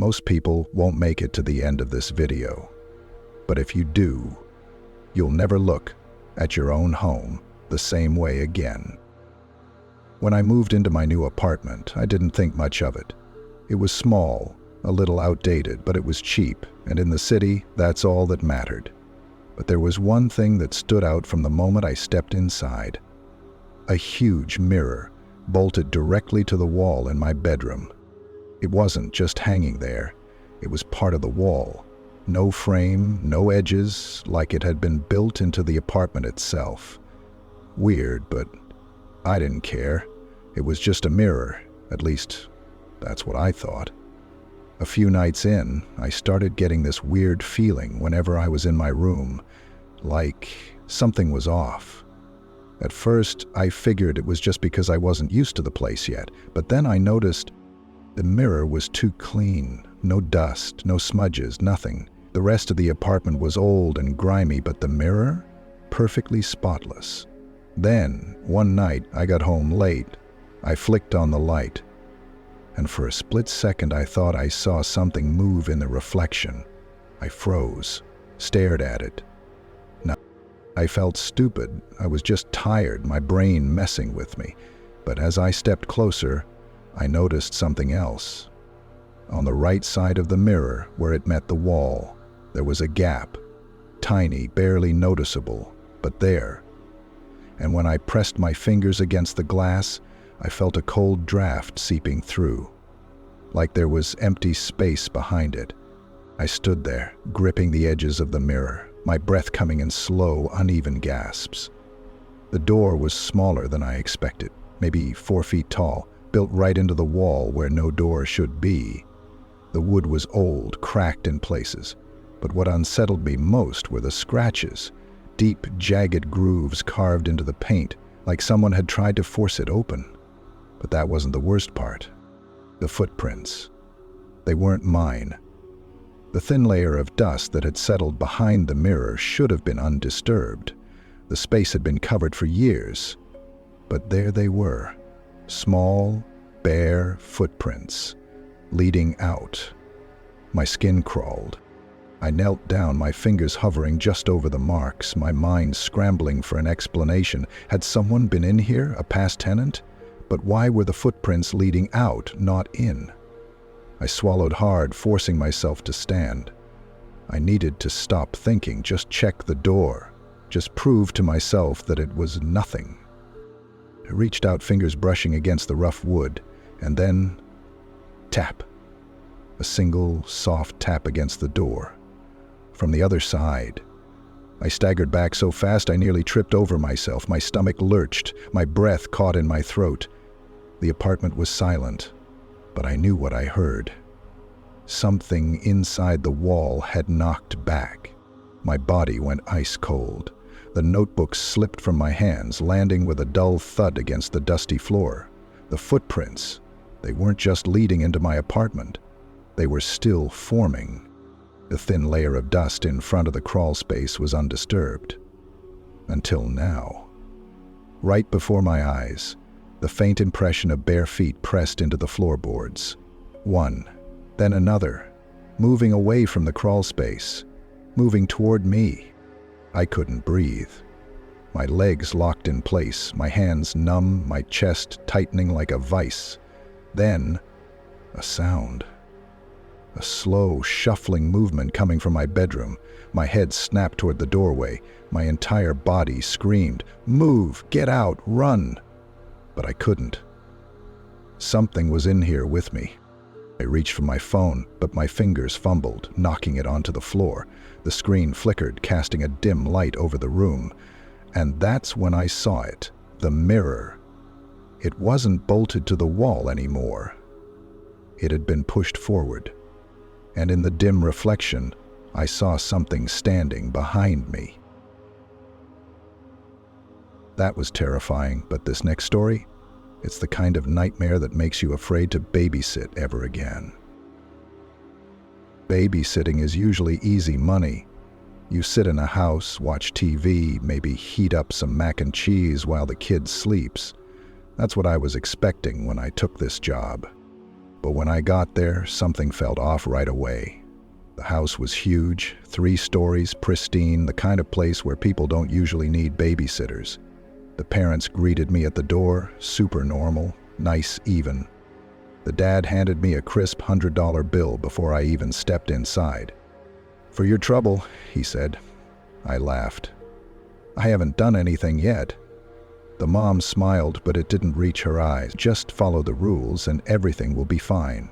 Most people won't make it to the end of this video, but if you do, you'll never look at your own home the same way again. When I moved into my new apartment, I didn't think much of it. It was small, a little outdated, but it was cheap, and in the city, that's all that mattered. But there was one thing that stood out from the moment I stepped inside. A huge mirror bolted directly to the wall in my bedroom. It wasn't just hanging there. It was part of the wall. No frame, no edges, like it had been built into the apartment itself. Weird, but I didn't care. It was just a mirror. At least, that's what I thought. A few nights in, I started getting this weird feeling whenever I was in my room, like something was off. At first, I figured it was just because I wasn't used to the place yet, but then I noticed the mirror was too clean. No dust, no smudges, nothing. The rest of the apartment was old and grimy, but the mirror? Perfectly spotless. Then, one night, I got home late. I flicked on the light, and for a split second I thought I saw something move in the reflection. I froze, stared at it. Now, I felt stupid. I was just tired, my brain messing with me. But as I stepped closer, I noticed something else. On the right side of the mirror, where it met the wall, there was a gap. Tiny, barely noticeable, but there. And when I pressed my fingers against the glass, I felt a cold draft seeping through, like there was empty space behind it. I stood there, gripping the edges of the mirror, my breath coming in slow, uneven gasps. The door was smaller than I expected, maybe 4 feet tall, built right into the wall where no door should be. The wood was old, cracked in places, but what unsettled me most were the scratches, deep, jagged grooves carved into the paint, like someone had tried to force it open. But that wasn't the worst part. The footprints. They weren't mine. The thin layer of dust that had settled behind the mirror should have been undisturbed. The space had been covered for years. But there they were. Small, bare footprints, leading out. My skin crawled. I knelt down, my fingers hovering just over the marks, my mind scrambling for an explanation. Had someone been in here, a past tenant? But why were the footprints leading out, not in? I swallowed hard, forcing myself to stand. I needed to stop thinking, just check the door, just prove to myself that it was nothing. I reached out, fingers brushing against the rough wood, and then tap. A single, soft tap against the door. From the other side. I staggered back so fast I nearly tripped over myself. My stomach lurched, my breath caught in my throat. The apartment was silent, but I knew what I heard. Something inside the wall had knocked back. My body went ice cold. The notebook slipped from my hands, landing with a dull thud against the dusty floor. The footprints, they weren't just leading into my apartment. They were still forming. The thin layer of dust in front of the crawl space was undisturbed. Until now. Right before my eyes, the faint impression of bare feet pressed into the floorboards. One, then another, moving away from the crawl space, moving toward me. I couldn't breathe. My legs locked in place, my hands numb, my chest tightening like a vice. Then, a sound. A slow, shuffling movement coming from my bedroom. My head snapped toward the doorway. My entire body screamed, "Move! Get out! Run!" But I couldn't. Something was in here with me. I reached for my phone, but my fingers fumbled, knocking it onto the floor. The screen flickered, casting a dim light over the room. And that's when I saw it, the mirror. It wasn't bolted to the wall anymore. It had been pushed forward. And in the dim reflection, I saw something standing behind me. That was terrifying, but this next story, it's the kind of nightmare that makes you afraid to babysit ever again. Babysitting is usually easy money. You sit in a house, watch TV, maybe heat up some mac and cheese while the kid sleeps. That's what I was expecting when I took this job. But when I got there, something felt off right away. The house was huge, 3 stories, pristine, the kind of place where people don't usually need babysitters. The parents greeted me at the door, super normal, nice even. The dad handed me a crisp $100 bill before I even stepped inside. "For your trouble," he said. I laughed. "I haven't done anything yet." The mom smiled, but it didn't reach her eyes. "Just follow the rules and everything will be fine."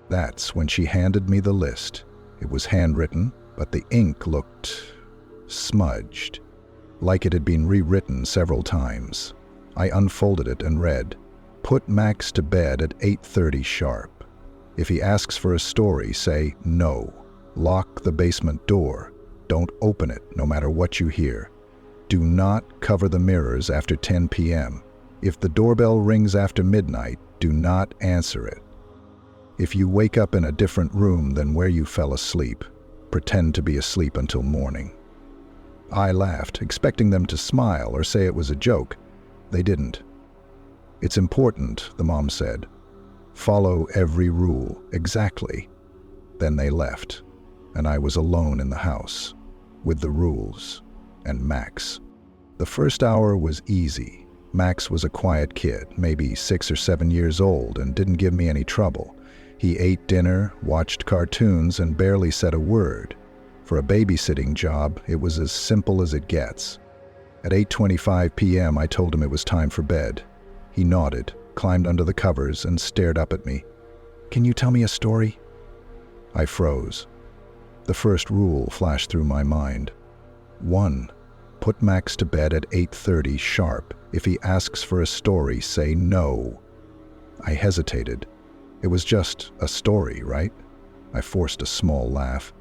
That's when she handed me the list. It was handwritten, but the ink looked smudged, like it had been rewritten several times. I unfolded it and read, "Put Max to bed at 8:30 sharp. If he asks for a story, say no. Lock the basement door. Don't open it, no matter what you hear. Do not cover the mirrors after 10 p.m. If the doorbell rings after midnight, do not answer it. If you wake up in a different room than where you fell asleep, pretend to be asleep until morning." I laughed, expecting them to smile or say it was a joke. They didn't. "It's important," the mom said. "Follow every rule, exactly." Then they left, and I was alone in the house, with the rules, and Max. The first hour was easy. Max was a quiet kid, maybe 6 or 7 years old, and didn't give me any trouble. He ate dinner, watched cartoons, and barely said a word. For a babysitting job, it was as simple as it gets. At 8:25 p.m., I told him it was time for bed. He nodded, climbed under the covers, and stared up at me. "Can you tell me a story?" I froze. The first rule flashed through my mind. 1. Put Max to bed at 8:30 sharp. If he asks for a story, say no. I hesitated. It was just a story, right? I forced a small laugh.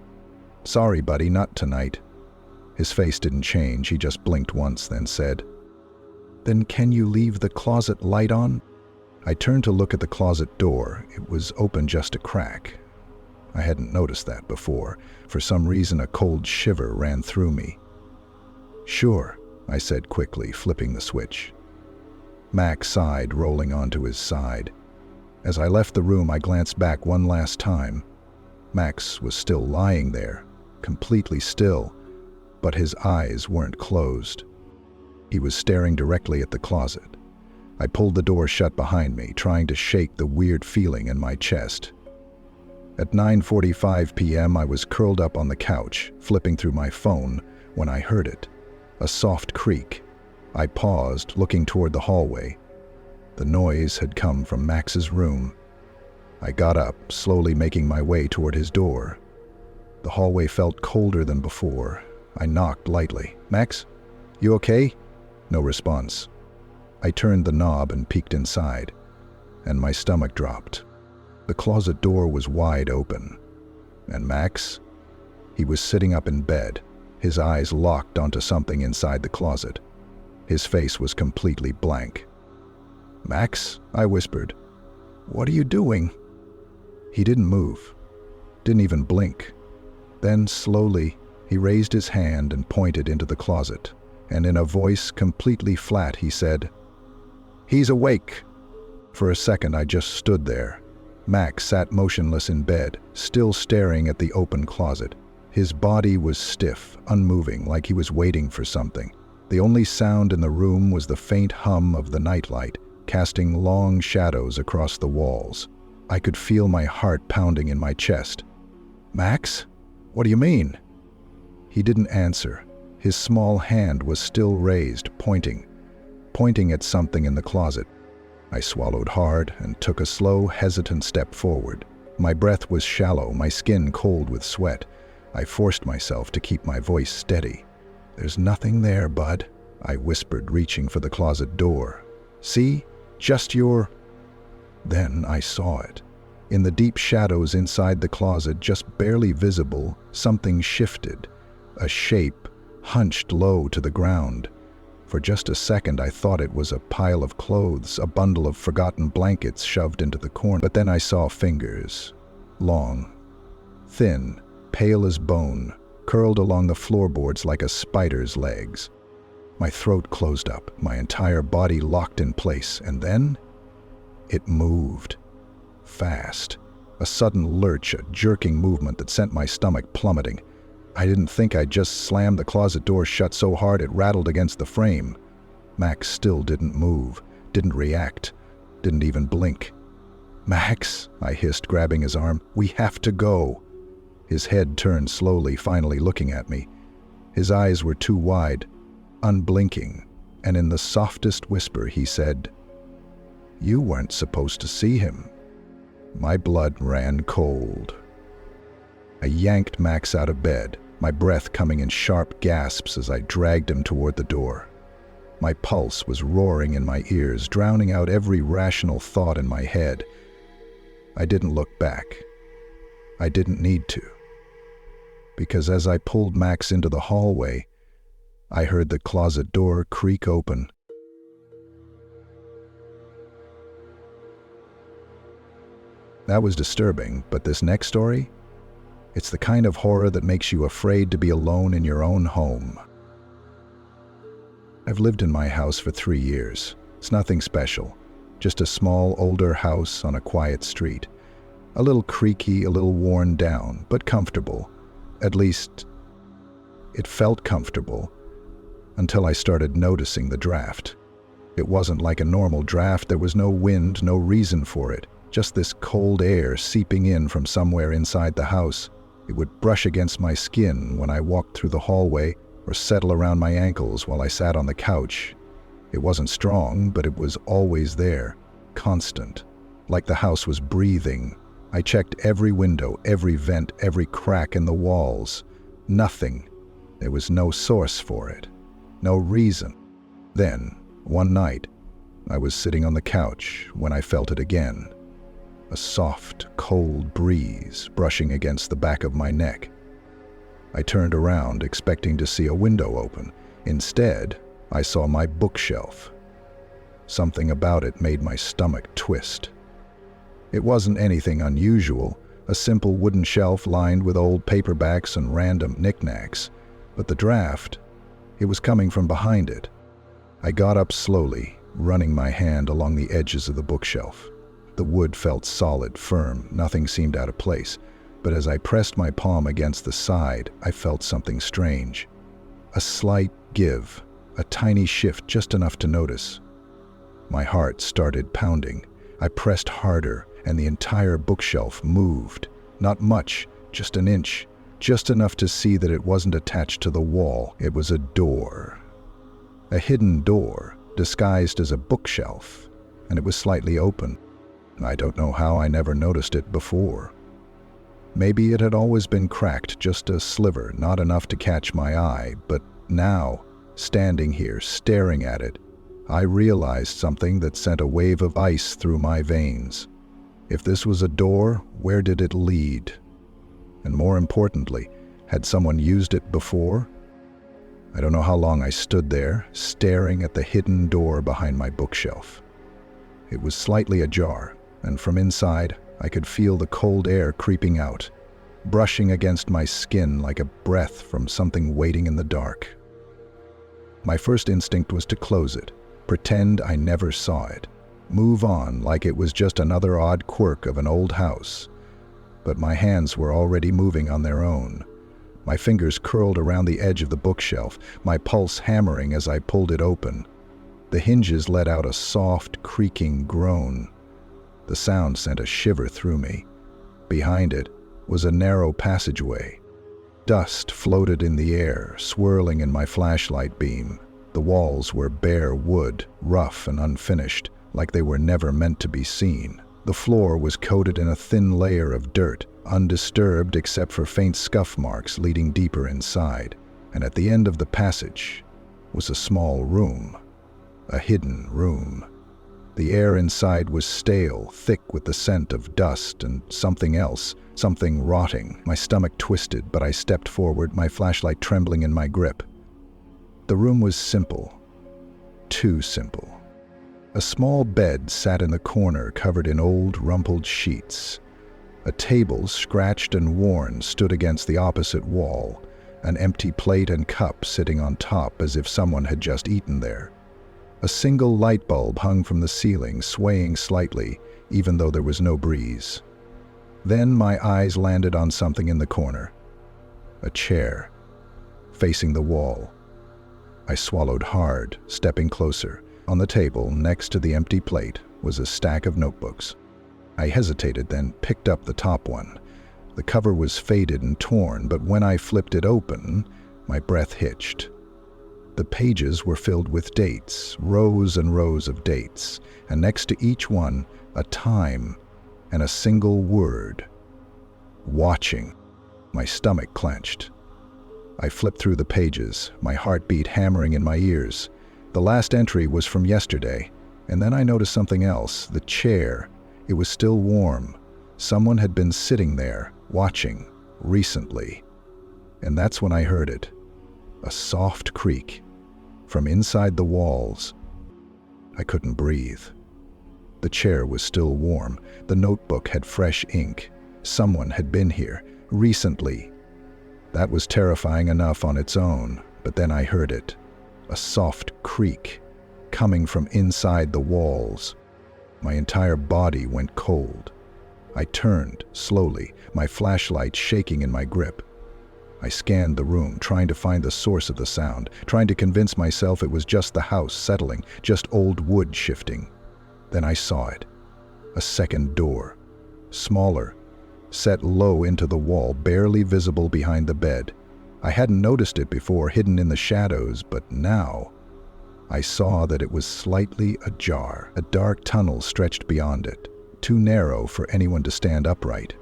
"Sorry, buddy, not tonight." His face didn't change. He just blinked once, then said, "Then can you leave the closet light on?" I turned to look at the closet door. It was open just a crack. I hadn't noticed that before. For some reason, a cold shiver ran through me. "Sure," I said quickly, flipping the switch. Max sighed, rolling onto his side. As I left the room, I glanced back one last time. Max was still lying there, completely still, but his eyes weren't closed. He was staring directly at the closet. I pulled the door shut behind me, trying to shake the weird feeling in my chest. At 9:45 p.m., I was curled up on the couch, flipping through my phone, when I heard it. A soft creak. I paused, looking toward the hallway. The noise had come from Max's room. I got up, slowly making my way toward his door. The hallway felt colder than before. I knocked lightly. "Max, you okay?" No response. I turned the knob and peeked inside, and my stomach dropped. The closet door was wide open. And Max? He was sitting up in bed, his eyes locked onto something inside the closet. His face was completely blank. "Max?" I whispered. "What are you doing?" He didn't move, didn't even blink. Then, slowly, he raised his hand and pointed into the closet, and in a voice completely flat, he said, "He's awake." For a second, I just stood there. Max sat motionless in bed, still staring at the open closet. His body was stiff, unmoving, like he was waiting for something. The only sound in the room was the faint hum of the nightlight, casting long shadows across the walls. I could feel my heart pounding in my chest. "Max? What do you mean?" He didn't answer. His small hand was still raised, pointing at something in the closet. I swallowed hard and took a slow, hesitant step forward. My breath was shallow, my skin cold with sweat. I forced myself to keep my voice steady. "There's nothing there, bud," I whispered, reaching for the closet door. "See? Just your—" Then I saw it. In the deep shadows inside the closet, just barely visible, something shifted. A shape hunched low to the ground. For just a second, I thought it was a pile of clothes, a bundle of forgotten blankets shoved into the corner. But then I saw fingers. Long, thin, pale as bone, curled along the floorboards like a spider's legs. My throat closed up, my entire body locked in place, and then it moved. fast. A sudden lurch, a jerking movement that sent my stomach plummeting. I didn't think I'd just slammed the closet door shut so hard it rattled against the frame. Max still didn't move, didn't react, didn't even blink. "Max," I hissed, grabbing his arm, "we have to go." His head turned slowly, finally looking at me. His eyes were too wide, unblinking, and in the softest whisper he said, "You weren't supposed to see him." My blood ran cold. I yanked Max out of bed, my breath coming in sharp gasps as I dragged him toward the door. My pulse was roaring in my ears, drowning out every rational thought in my head. I didn't look back. I didn't need to. Because as I pulled Max into the hallway, I heard the closet door creak open. That was disturbing, but this next story? It's the kind of horror that makes you afraid to be alone in your own home. I've lived in my house for 3 years. It's nothing special, just a small, older house on a quiet street. A little creaky, a little worn down, but comfortable. At least, it felt comfortable until I started noticing the draft. It wasn't like a normal draft. There was no wind, no reason for it. Just this cold air seeping in from somewhere inside the house. It would brush against my skin when I walked through the hallway or settle around my ankles while I sat on the couch. It wasn't strong, but it was always there, constant, like the house was breathing. I checked every window, every vent, every crack in the walls. Nothing. There was no source for it, no reason. Then, one night, I was sitting on the couch when I felt it again. A soft, cold breeze brushing against the back of my neck. I turned around, expecting to see a window open. Instead, I saw my bookshelf. Something about it made my stomach twist. It wasn't anything unusual, a simple wooden shelf lined with old paperbacks and random knickknacks. But the draft, it was coming from behind it. I got up slowly, running my hand along the edges of the bookshelf. The wood felt solid, firm, nothing seemed out of place. But as I pressed my palm against the side, I felt something strange. A slight give, a tiny shift, just enough to notice. My heart started pounding. I pressed harder, and the entire bookshelf moved. Not much, just an inch, just enough to see that it wasn't attached to the wall. It was a door. A hidden door, disguised as a bookshelf, and it was slightly open. I don't know how I never noticed it before. Maybe it had always been cracked, just a sliver, not enough to catch my eye, but now, standing here, staring at it, I realized something that sent a wave of ice through my veins. If this was a door, where did it lead? And more importantly, had someone used it before? I don't know how long I stood there, staring at the hidden door behind my bookshelf. It was slightly ajar, and from inside, I could feel the cold air creeping out, brushing against my skin like a breath from something waiting in the dark. My first instinct was to close it, pretend I never saw it, move on like it was just another odd quirk of an old house. But my hands were already moving on their own. My fingers curled around the edge of the bookshelf, my pulse hammering as I pulled it open. The hinges let out a soft, creaking groan. The sound sent a shiver through me. Behind it was a narrow passageway. Dust floated in the air, swirling in my flashlight beam. The walls were bare wood, rough and unfinished, like they were never meant to be seen. The floor was coated in a thin layer of dirt, undisturbed except for faint scuff marks leading deeper inside. And at the end of the passage was a small room, a hidden room. The air inside was stale, thick with the scent of dust and something else, something rotting. My stomach twisted, but I stepped forward, my flashlight trembling in my grip. The room was simple. Too simple. A small bed sat in the corner, covered in old, rumpled sheets. A table, scratched and worn, stood against the opposite wall, an empty plate and cup sitting on top as if someone had just eaten there. A single light bulb hung from the ceiling, swaying slightly, even though there was no breeze. Then my eyes landed on something in the corner. A chair, facing the wall. I swallowed hard, stepping closer. On the table, next to the empty plate, was a stack of notebooks. I hesitated, then picked up the top one. The cover was faded and torn, but when I flipped it open, my breath hitched. The pages were filled with dates, rows and rows of dates, and next to each one, a time and a single word. Watching. My stomach clenched. I flipped through the pages, my heartbeat hammering in my ears. The last entry was from yesterday, and then I noticed something else. The chair. It was still warm. Someone had been sitting there, watching, recently. And that's when I heard it. A soft creak. From inside the walls. I couldn't breathe. The chair was still warm. The notebook had fresh ink. Someone had been here, recently. That was terrifying enough on its own, but then I heard it. A soft creak, coming from inside the walls. My entire body went cold. I turned, slowly, my flashlight shaking in my grip. I scanned the room, trying to find the source of the sound, trying to convince myself it was just the house settling, just old wood shifting. Then I saw it. A second door. Smaller, set low into the wall, barely visible behind the bed. I hadn't noticed it before, hidden in the shadows, but now I saw that it was slightly ajar. A dark tunnel stretched beyond it, too narrow for anyone to stand upright.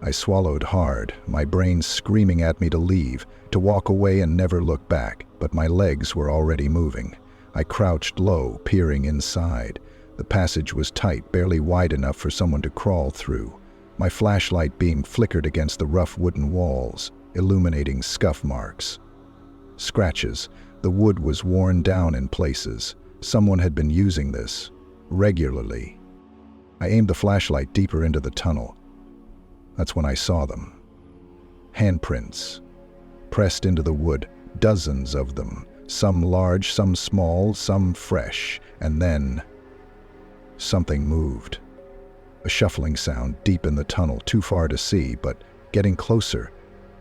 I swallowed hard, my brain screaming at me to leave, to walk away and never look back, but my legs were already moving. I crouched low, peering inside. The passage was tight, barely wide enough for someone to crawl through. My flashlight beam flickered against the rough wooden walls, illuminating scuff marks. Scratches. The wood was worn down in places. Someone had been using this regularly. I aimed the flashlight deeper into the tunnel. That's when I saw them. Handprints. Pressed into the wood, dozens of them. Some large, some small, some fresh. And then something moved. A shuffling sound deep in the tunnel, too far to see, but getting closer.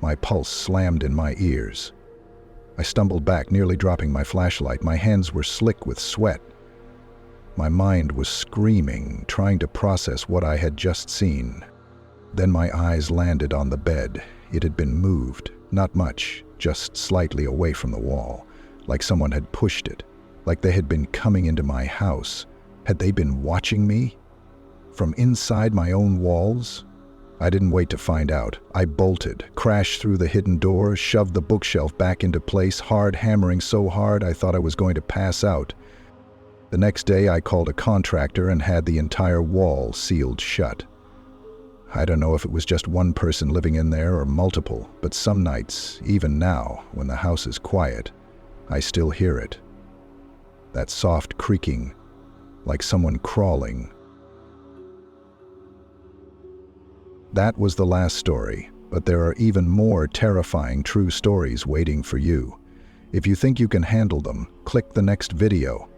My pulse slammed in my ears. I stumbled back, nearly dropping my flashlight. My hands were slick with sweat. My mind was screaming, trying to process what I had just seen. Then my eyes landed on the bed. It had been moved, not much, just slightly away from the wall, like someone had pushed it, like they had been coming into my house. Had they been watching me? From inside my own walls? I didn't wait to find out. I bolted, crashed through the hidden door, shoved the bookshelf back into place, hard hammering so hard I thought I was going to pass out. The next day I called a contractor and had the entire wall sealed shut. I don't know if it was just one person living in there or multiple, but some nights, even now, when the house is quiet, I still hear it. That soft creaking, like someone crawling. That was the last story, but there are even more terrifying true stories waiting for you. If you think you can handle them, click the next video.